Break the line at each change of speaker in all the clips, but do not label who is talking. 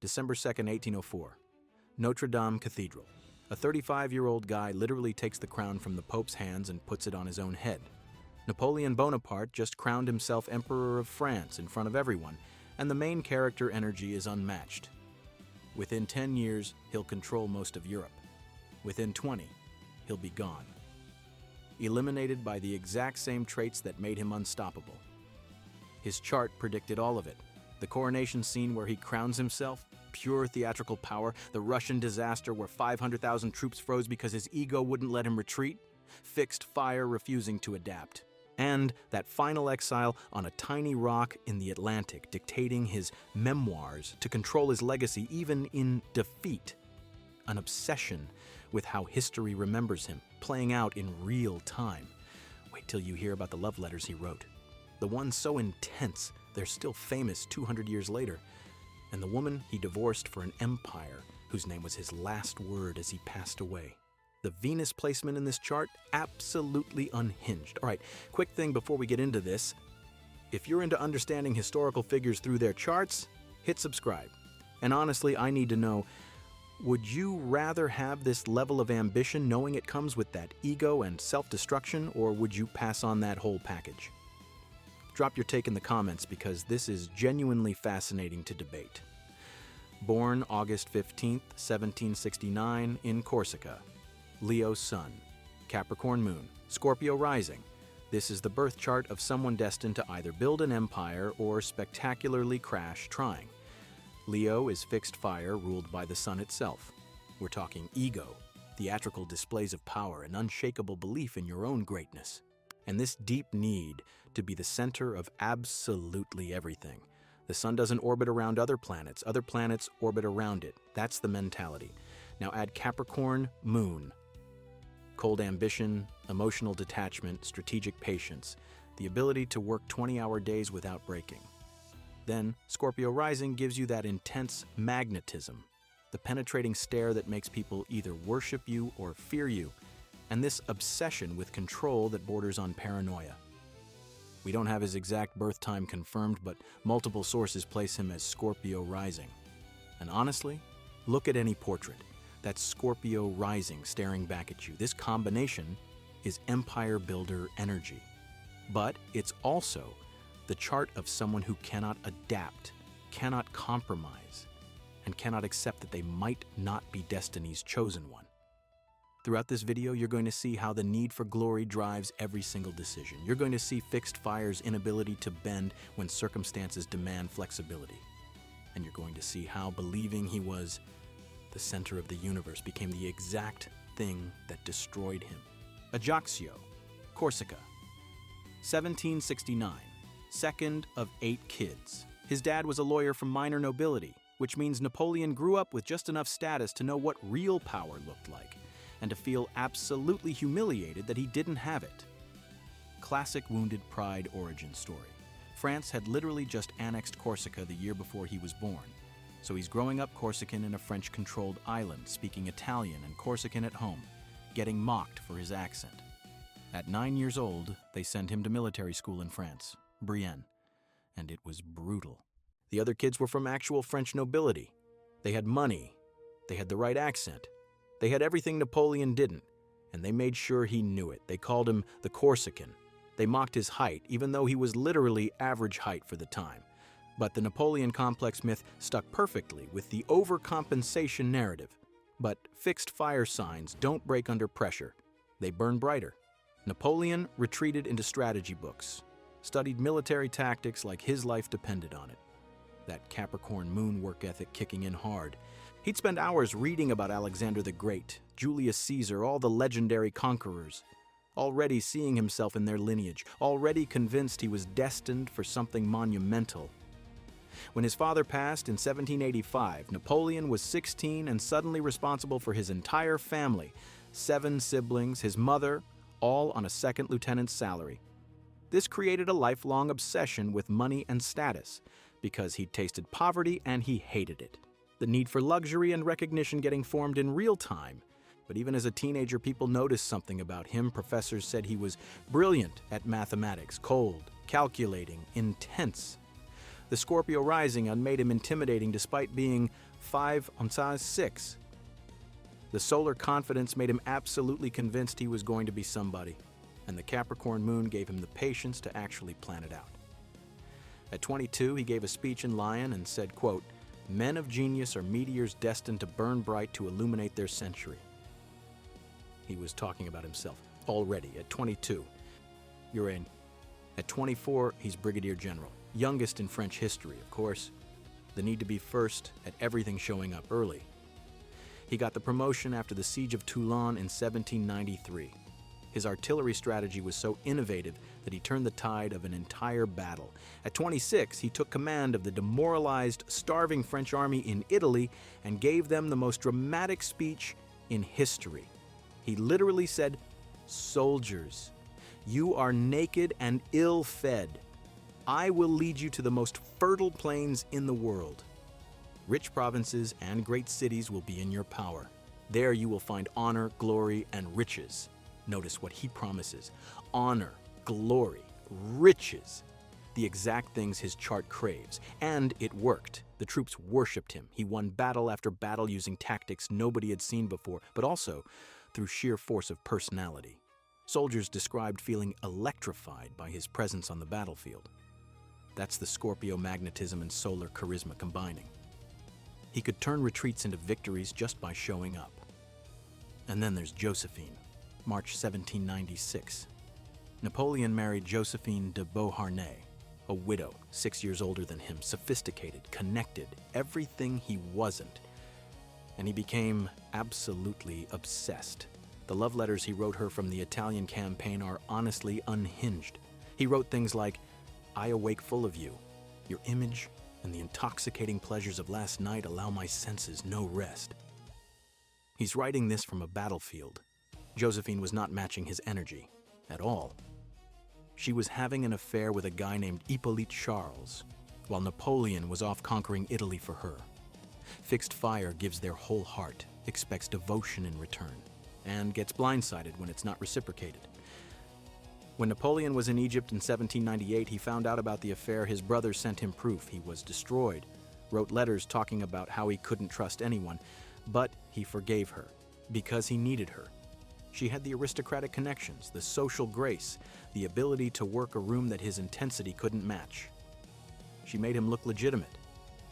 December 2nd, 1804. Notre Dame Cathedral. A 35-year-old guy literally takes the crown from the Pope's hands and puts it on his own head. Napoleon Bonaparte just crowned himself Emperor of France in front of everyone, and the main character energy is unmatched. Within 10 years, he'll control most of Europe. Within 20, he'll be gone. Eliminated by the exact same traits that made him unstoppable. His chart predicted all of it. The coronation scene where he crowns himself, pure theatrical power, the Russian disaster where 500,000 troops froze because his ego wouldn't let him retreat, fixed fire refusing to adapt, and that final exile on a tiny rock in the Atlantic dictating his memoirs to control his legacy even in defeat. An obsession with how history remembers him, playing out in real time. Wait till you hear about the love letters he wrote. The one so intense, they're still famous 200 years later. And the woman he divorced for an empire whose name was his last word as he passed away. The Venus placement in this chart, absolutely unhinged. All right, quick thing before we get into this. If you're into understanding historical figures through their charts, hit subscribe. And honestly, I need to know, would you rather have this level of ambition knowing it comes with that ego and self-destruction, or would you pass on that whole package? Drop your take in the comments because this is genuinely fascinating to debate. Born August 15th, 1769 in Corsica. Leo Sun. Capricorn Moon. Scorpio Rising. This is the birth chart of someone destined to either build an empire or spectacularly crash trying. Leo is fixed fire ruled by the sun itself. We're talking ego, theatrical displays of power, and unshakable belief in your own greatness. And this deep need to be the center of absolutely everything. The sun doesn't orbit around other planets orbit around it. That's the mentality. Now add Capricorn Moon. Cold ambition, emotional detachment, strategic patience, the ability to work 20-hour days without breaking. Then Scorpio Rising gives you that intense magnetism, the penetrating stare that makes people either worship you or fear you, and this obsession with control that borders on paranoia. We don't have his exact birth time confirmed, but multiple sources place him as Scorpio Rising. And honestly, look at any portrait. That's Scorpio Rising staring back at you. This combination is empire builder energy. But it's also the chart of someone who cannot adapt, cannot compromise, and cannot accept that they might not be destiny's chosen one. Throughout this video, you're going to see how the need for glory drives every single decision. You're going to see fixed fire's inability to bend when circumstances demand flexibility. And you're going to see how believing he was the center of the universe became the exact thing that destroyed him. Ajaccio, Corsica. 1769, second of 8 kids. His dad was a lawyer from minor nobility, which means Napoleon grew up with just enough status to know what real power looked like, and to feel absolutely humiliated that he didn't have it. Classic wounded pride origin story. France had literally just annexed Corsica the year before he was born, so he's growing up Corsican in a French-controlled island, speaking Italian and Corsican at home, getting mocked for his accent. At 9 years old, they send him to military school in France, Brienne, and it was brutal. The other kids were from actual French nobility. They had money, they had the right accent, they had everything Napoleon didn't, and they made sure he knew it. They called him the Corsican. They mocked his height, even though he was literally average height for the time. But the Napoleon complex myth stuck perfectly with the overcompensation narrative. But fixed fire signs don't break under pressure. They burn brighter. Napoleon retreated into strategy books, studied military tactics like his life depended on it. That Capricorn Moon work ethic kicking in hard. He'd spend hours reading about Alexander the Great, Julius Caesar, all the legendary conquerors, already seeing himself in their lineage, already convinced he was destined for something monumental. When his father passed in 1785, Napoleon was 16 and suddenly responsible for his entire family, 7 siblings, his mother, all on a second lieutenant's salary. This created a lifelong obsession with money and status, because he'd tasted poverty and he hated it. The need for luxury and recognition getting formed in real time. But even as a teenager, people noticed something about him. Professors said he was brilliant at mathematics, cold, calculating, intense. The Scorpio Rising made him intimidating despite being 5 on size 6. The solar confidence made him absolutely convinced he was going to be somebody, and the Capricorn Moon gave him the patience to actually plan it out. At 22, he gave a speech in Lyon and said, quote, "Men of genius are meteors destined to burn bright to illuminate their century." He was talking about himself already at 22. You're in. At 24, he's Brigadier General, youngest in French history, of course. The need to be first at everything showing up early. He got the promotion after the Siege of Toulon in 1793. His artillery strategy was so innovative that he turned the tide of an entire battle. At 26, he took command of the demoralized, starving French army in Italy and gave them the most dramatic speech in history. He literally said, "Soldiers, you are naked and ill-fed. I will lead you to the most fertile plains in the world. Rich provinces and great cities will be in your power. There you will find honor, glory, and riches." Notice what he promises. Honor, glory, riches. The exact things his chart craves. And it worked. The troops worshipped him. He won battle after battle using tactics nobody had seen before, but also through sheer force of personality. Soldiers described feeling electrified by his presence on the battlefield. That's the Scorpio magnetism and solar charisma combining. He could turn retreats into victories just by showing up. And then there's Josephine, March 1796. Napoleon married Josephine de Beauharnais, a widow, 6 years older than him, sophisticated, connected, everything he wasn't. And he became absolutely obsessed. The love letters he wrote her from the Italian campaign are honestly unhinged. He wrote things like, "I awake full of you. Your image and the intoxicating pleasures of last night allow my senses no rest." He's writing this from a battlefield. Josephine was not matching his energy at all. She was having an affair with a guy named Hippolyte Charles, while Napoleon was off conquering Italy for her. Fixed fire gives their whole heart, expects devotion in return, and gets blindsided when it's not reciprocated. When Napoleon was in Egypt in 1798, he found out about the affair. His brother sent him proof. He was destroyed, wrote letters talking about how he couldn't trust anyone, but he forgave her because he needed her. She had the aristocratic connections, the social grace, the ability to work a room that his intensity couldn't match. She made him look legitimate,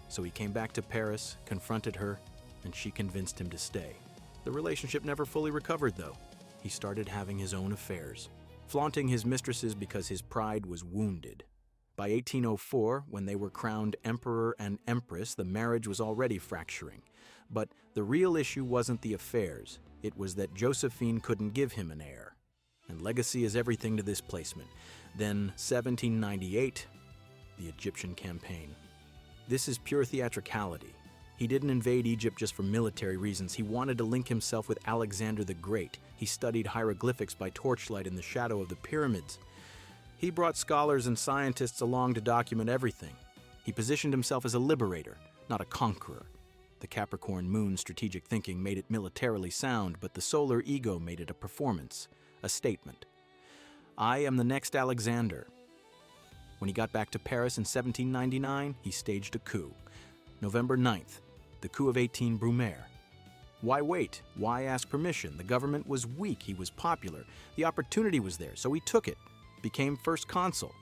so he came back to Paris, confronted her, and she convinced him to stay. The relationship never fully recovered, though. He started having his own affairs, flaunting his mistresses because his pride was wounded. By 1804, when they were crowned emperor and empress, the marriage was already fracturing. But the real issue wasn't the affairs. It was that Josephine couldn't give him an heir. And legacy is everything to this placement. Then 1798, the Egyptian campaign. This is pure theatricality. He didn't invade Egypt just for military reasons. He wanted to link himself with Alexander the Great. He studied hieroglyphics by torchlight in the shadow of the pyramids. He brought scholars and scientists along to document everything. He positioned himself as a liberator, not a conqueror. The Capricorn Moon strategic thinking made it militarily sound, but the solar ego made it a performance, a statement. I am the next Alexander. When he got back to Paris in 1799, he staged a coup. November 9th, the coup of 18 Brumaire. Why wait? Why ask permission? The government was weak. He was popular. The opportunity was there, so he took it. Became first consul.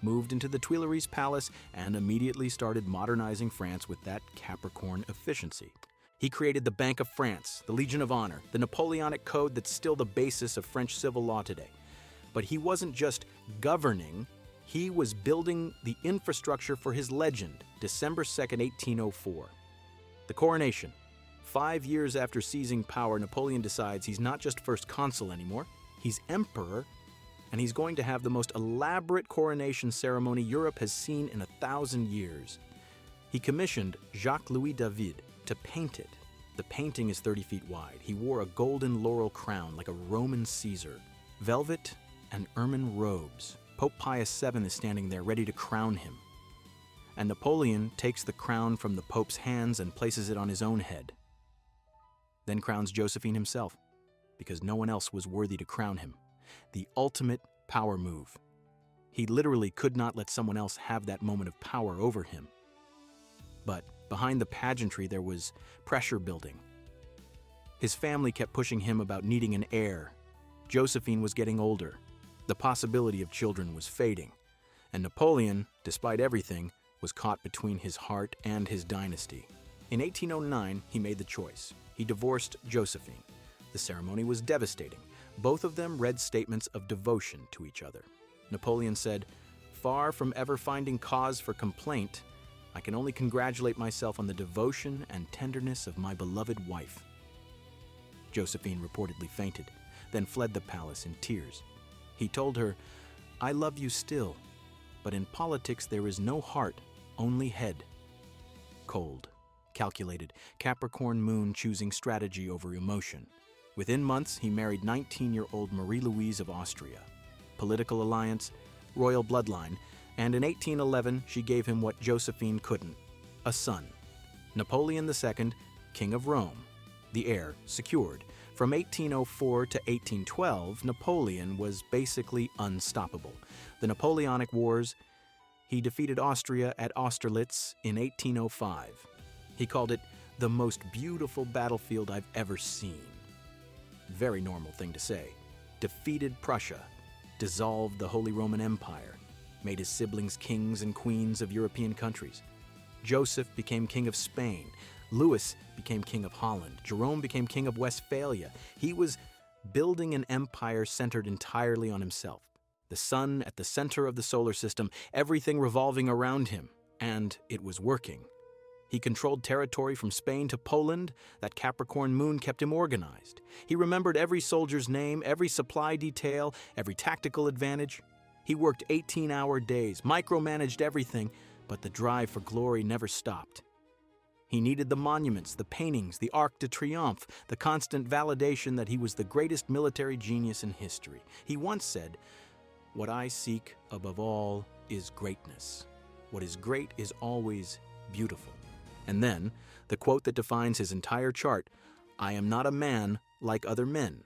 Moved into the Tuileries Palace and immediately started modernizing France with that Capricorn efficiency. He created the Bank of France, the Legion of Honor, the Napoleonic Code that's still the basis of French civil law today. But he wasn't just governing, he was building the infrastructure for his legend, December 2nd, 1804. The coronation. 5 years after seizing power, Napoleon decides he's not just first consul anymore, he's emperor, and he's going to have the most elaborate coronation ceremony Europe has seen in 1,000 years. He commissioned Jacques-Louis David to paint it. The painting is 30 feet wide. He wore a golden laurel crown like a Roman Caesar, velvet and ermine robes. Pope Pius VII is standing there ready to crown him. And Napoleon takes the crown from the Pope's hands and places it on his own head. Then crowns Josephine himself, because no one else was worthy to crown him. The ultimate power move. He literally could not let someone else have that moment of power over him. But behind the pageantry, there was pressure building. His family kept pushing him about needing an heir. Josephine was getting older. The possibility of children was fading. And Napoleon, despite everything, was caught between his heart and his dynasty. In 1809, he made the choice. He divorced Josephine. The ceremony was devastating. Both of them read statements of devotion to each other. Napoleon said, "Far from ever finding cause for complaint, I can only congratulate myself on the devotion and tenderness of my beloved wife." Josephine reportedly fainted, then fled the palace in tears. He told her, "I love you still, but in politics there is no heart, only head." Cold, calculated, Capricorn Moon choosing strategy over emotion. Within months, he married 19-year-old Marie-Louise of Austria. Political alliance, royal bloodline, and in 1811 she gave him what Josephine couldn't, a son. Napoleon II, King of Rome. The heir secured. From 1804 to 1812, Napoleon was basically unstoppable. The Napoleonic Wars, he defeated Austria at Austerlitz in 1805. He called it the most beautiful battlefield I've ever seen. Very normal thing to say. Defeated Prussia, dissolved the Holy Roman Empire, made his siblings kings and queens of European countries. Joseph became king of Spain. Louis became king of Holland. Jerome became king of Westphalia. He was building an empire centered entirely on himself. The sun at the center of the solar system, everything revolving around him, and it was working. He controlled territory from Spain to Poland. That Capricorn Moon kept him organized. He remembered every soldier's name, every supply detail, every tactical advantage. He worked 18-hour days, micromanaged everything, but the drive for glory never stopped. He needed the monuments, the paintings, the Arc de Triomphe, the constant validation that he was the greatest military genius in history. He once said, "What I seek above all is greatness. What is great is always beautiful." And then, the quote that defines his entire chart, "I am not a man like other men.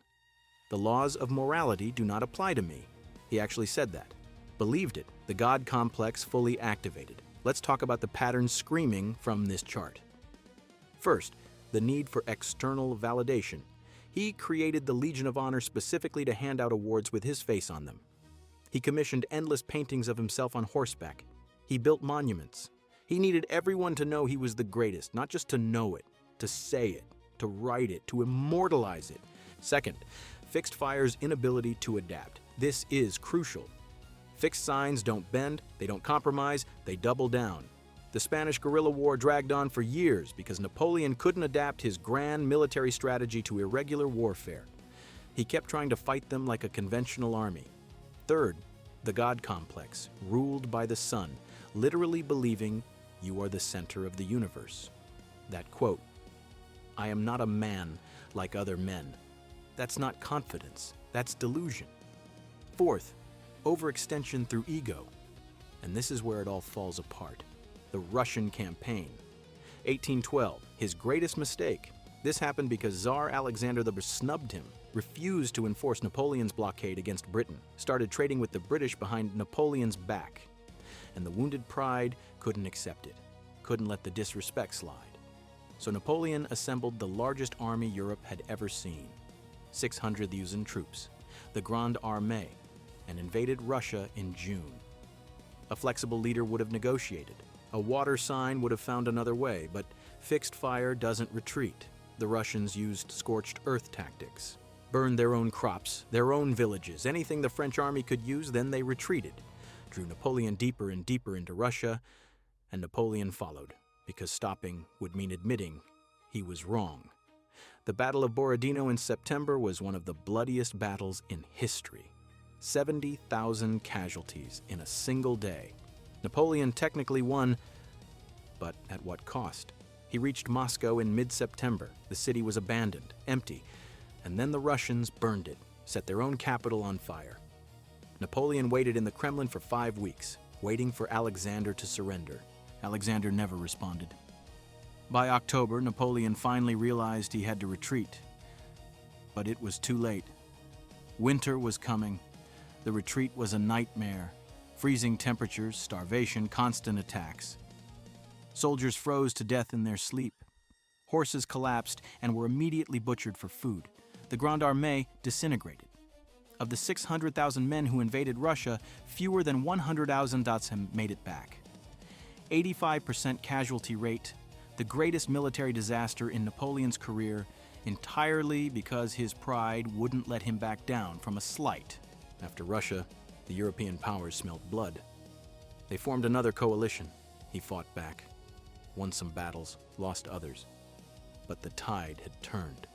The laws of morality do not apply to me." He actually said that. Believed it. The God complex fully activated. Let's talk about the patterns screaming from this chart. First, the need for external validation. He created the Legion of Honor specifically to hand out awards with his face on them. He commissioned endless paintings of himself on horseback. He built monuments. He needed everyone to know he was the greatest, not just to know it, to say it, to write it, to immortalize it. Second, fixed fire's inability to adapt. This is crucial. Fixed signs don't bend, they don't compromise, they double down. The Spanish guerrilla war dragged on for years because Napoleon couldn't adapt his grand military strategy to irregular warfare. He kept trying to fight them like a conventional army. Third, the God complex, ruled by the sun, literally believing you are the center of the universe. That quote, "I am not a man like other men." That's not confidence, that's delusion. Fourth, overextension through ego. And this is where it all falls apart. The Russian campaign. 1812, his greatest mistake. This happened because Tsar Alexander the Great snubbed him, refused to enforce Napoleon's blockade against Britain, started trading with the British behind Napoleon's back. And the wounded pride couldn't accept it, couldn't let the disrespect slide. So Napoleon assembled the largest army Europe had ever seen, 600,000 troops, the Grande Armée, and invaded Russia in June. A flexible leader would have negotiated. A water sign would have found another way, but fixed fire doesn't retreat. The Russians used scorched earth tactics, burned their own crops, their own villages, anything the French army could use, then they retreated. Drew Napoleon deeper and deeper into Russia, and Napoleon followed, because stopping would mean admitting he was wrong. The Battle of Borodino in September was one of the bloodiest battles in history. 70,000 casualties in a single day. Napoleon technically won, but at what cost? He reached Moscow in mid-September. The city was abandoned, empty, and then the Russians burned it, set their own capital on fire. Napoleon waited in the Kremlin for 5 weeks, waiting for Alexander to surrender. Alexander never responded. By October, Napoleon finally realized he had to retreat. But it was too late. Winter was coming. The retreat was a nightmare. Freezing temperatures, starvation, constant attacks. Soldiers froze to death in their sleep. Horses collapsed and were immediately butchered for food. The Grande Armée disintegrated. Of the 600,000 men who invaded Russia, fewer than 100,000 made it back. 85% casualty rate, the greatest military disaster in Napoleon's career, entirely because his pride wouldn't let him back down from a slight. After Russia, the European powers smelled blood. They formed another coalition. He fought back, won some battles, lost others. But the tide had turned.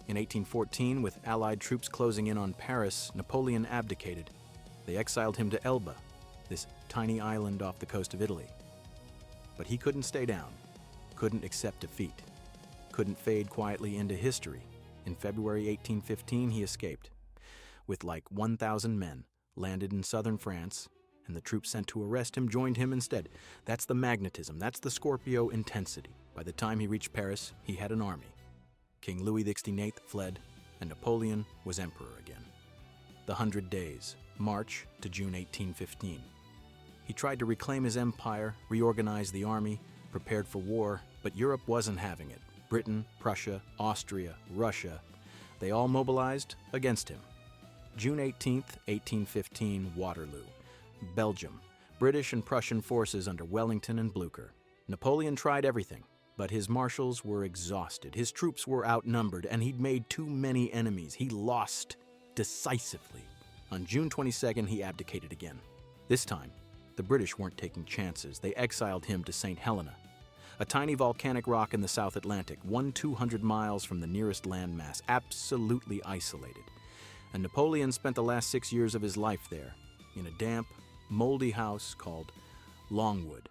In 1814, with Allied troops closing in on Paris, Napoleon abdicated. They exiled him to Elba, this tiny island off the coast of Italy. But he couldn't stay down, couldn't accept defeat, couldn't fade quietly into history. In February 1815, he escaped. With like 1,000 men, landed in southern France, and the troops sent to arrest him joined him instead. That's the magnetism, that's the Scorpio intensity. By the time he reached Paris, he had an army. King Louis XVI fled, and Napoleon was emperor again. The 100 Days, March to June 1815. He tried to reclaim his empire, reorganize the army, prepared for war, but Europe wasn't having it. Britain, Prussia, Austria, Russia, they all mobilized against him. June 18th, 1815, Waterloo. Belgium, British and Prussian forces under Wellington and Blucher. Napoleon tried everything, but his marshals were exhausted. His troops were outnumbered, and he'd made too many enemies. He lost decisively. On June 22nd, he abdicated again. This time, the British weren't taking chances. They exiled him to St. Helena, a tiny volcanic rock in the South Atlantic, 200 miles from the nearest landmass, absolutely isolated. And Napoleon spent the last 6 years of his life there, in a damp, moldy house called Longwood,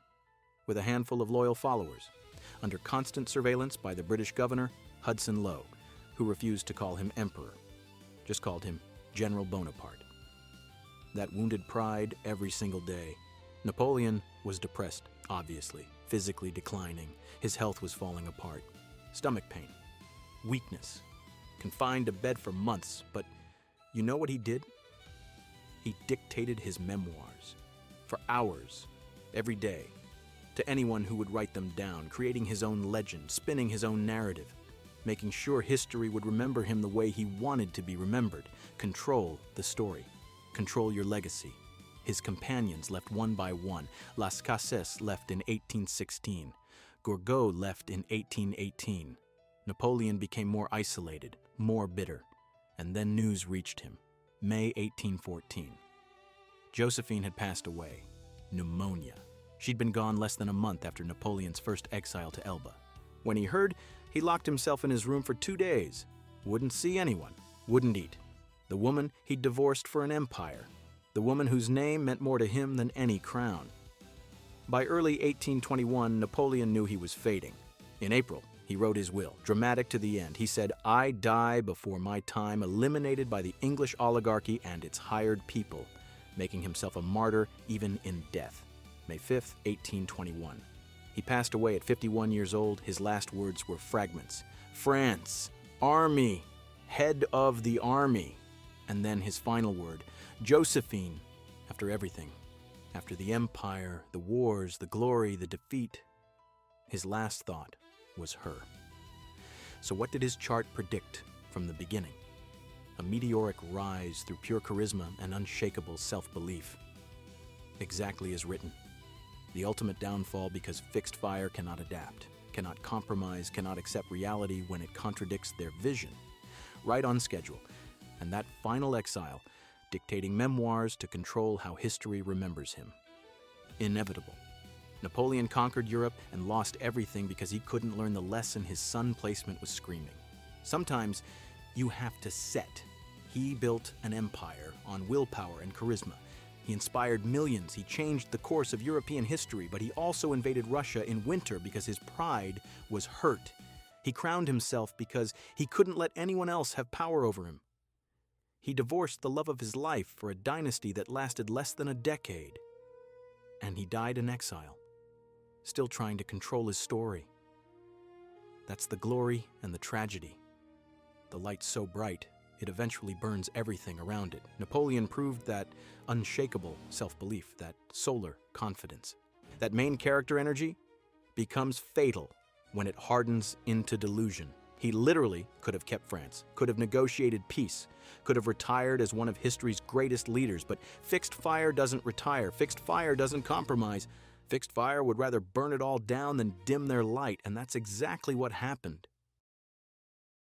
with a handful of loyal followers, under constant surveillance by the British governor, Hudson Lowe, who refused to call him emperor, just called him General Bonaparte. That wounded pride every single day. Napoleon was depressed, obviously, physically declining. His health was falling apart. Stomach pain, weakness, confined to bed for months, but you know what he did? He dictated his memoirs for hours, every day, to anyone who would write them down, creating his own legend, spinning his own narrative, making sure history would remember him the way he wanted to be remembered. Control the story. Control your legacy. His companions left one by one. Las Cases left in 1816. Gourgaud left in 1818. Napoleon became more isolated, more bitter. And then news reached him. May 1814. Josephine had passed away. Pneumonia. She'd been gone less than a month after Napoleon's first exile to Elba. When he heard, he locked himself in his room for 2 days. Wouldn't see anyone. Wouldn't eat. The woman he'd divorced for an empire. The woman whose name meant more to him than any crown. By early 1821, Napoleon knew he was fading. In April, he wrote his will, dramatic to the end. He said, "I die before my time, eliminated by the English oligarchy and its hired people," making himself a martyr even in death. May 5th, 1821. He passed away at 51 years old. His last words were fragments. France, army, head of the army. And then his final word, Josephine, after everything. After the empire, the wars, the glory, the defeat, his last thought was her. So what did his chart predict from the beginning? A meteoric rise through pure charisma and unshakable self-belief. Exactly as written. The ultimate downfall because fixed fire cannot adapt, cannot compromise, cannot accept reality when it contradicts their vision. Right on schedule. And that final exile, dictating memoirs to control how history remembers him. Inevitable. Napoleon conquered Europe and lost everything because he couldn't learn the lesson his sun placement was screaming. Sometimes you have to set. He built an empire on willpower and charisma. He inspired millions. He changed the course of European history, but he also invaded Russia in winter because his pride was hurt. He crowned himself because he couldn't let anyone else have power over him. He divorced the love of his life for a dynasty that lasted less than a decade. And he died in exile, still trying to control his story. That's the glory and the tragedy. The light so bright, it eventually burns everything around it. Napoleon proved that unshakable self-belief, that solar confidence. That main character energy becomes fatal when it hardens into delusion. He literally could have kept France, could have negotiated peace, could have retired as one of history's greatest leaders, but fixed fire doesn't retire, fixed fire doesn't compromise. Fixed fire would rather burn it all down than dim their light, and that's exactly what happened.